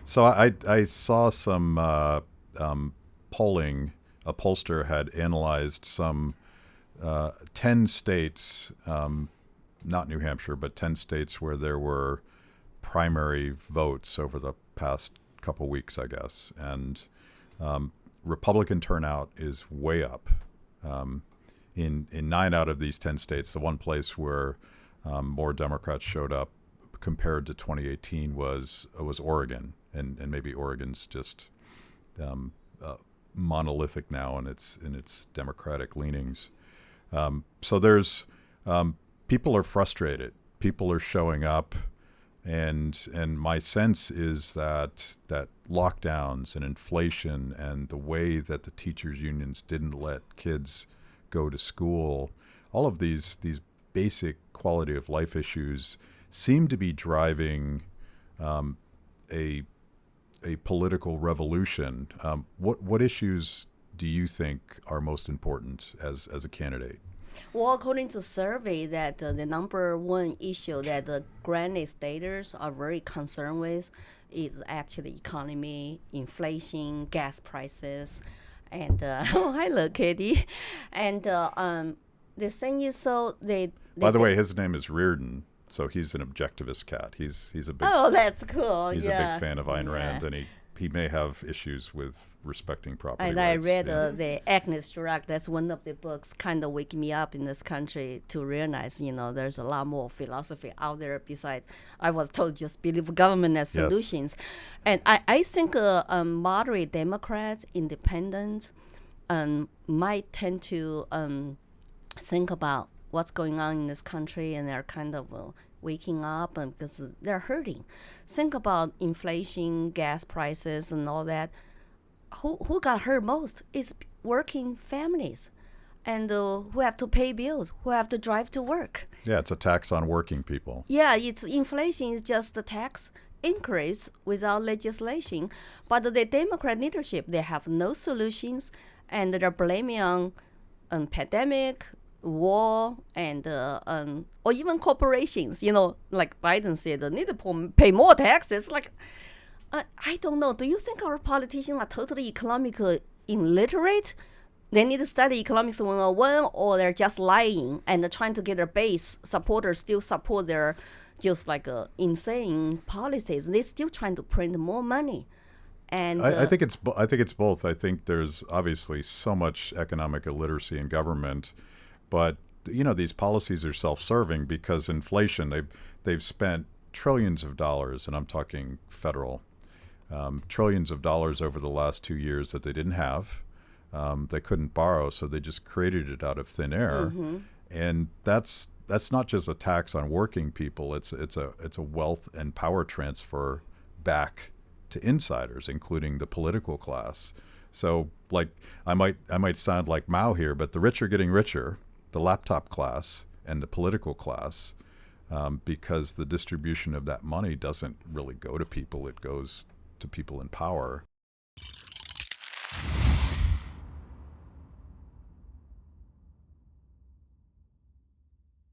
So I saw some polling. A pollster had analyzed some 10 states, not New Hampshire, but 10 states where there were primary votes over the past couple weeks, I guess. And Republican turnout is way up. In 9 out of these 10 states, the one place where more Democrats showed up compared to 2018 was Oregon, and maybe Oregon's just monolithic now in its Democratic leanings. So there's people are frustrated. People are showing up, and my sense is that lockdowns and inflation and the way that the teachers unions didn't let kids go to school, all of these basic quality of life issues seem to be driving a political revolution. What issues do you think are most important as a candidate? Well, according to survey, that the number one issue that the granite staters are very concerned with is actually economy, inflation, gas prices, and oh, hello, Katie. And the thing is, so they By the way, his name is Reardon, so he's an objectivist cat. He's a big oh, that's cool. he's Yeah. a big fan of Ayn Rand, Yeah. and he may have issues with respecting property And rights. I read Yeah. the Agnes Chirac. That's one of the books kind of wake me up in this country to realize, there's a lot more philosophy out there besides I was told just believe government as Yes. solutions. And I think moderate Democrats, independents, might tend to think about what's going on in this country, and they're kind of waking up because they're hurting. Think about inflation, gas prices, and all that. Who got hurt most is working families, and who have to pay bills, who have to drive to work. Yeah, it's a tax on working people. Yeah, it's inflation is just the tax increase without legislation. But the Democrat leadership, they have no solutions, and they're blaming on pandemic, war, and or even corporations. Like Biden said, they need to pay more taxes. Like, I don't know. Do you think our politicians are totally economically illiterate? They need to study economics 101, or they're just lying and trying to get their base supporters still support their just like insane policies. They're still trying to print more money. And I think it's both. I think there's obviously so much economic illiteracy in government, but these policies are self-serving because inflation. They've spent trillions of dollars, and I'm talking federal, trillions of dollars over the last 2 years that they didn't have. They couldn't borrow, so they just created it out of thin air. Mm-hmm. And that's not just a tax on working people. It's a wealth and power transfer back to insiders, including the political class. So, like, I might sound like Mao here, but the rich are getting richer, the laptop class and the political class, because the distribution of that money doesn't really go to people. It goes to people in power.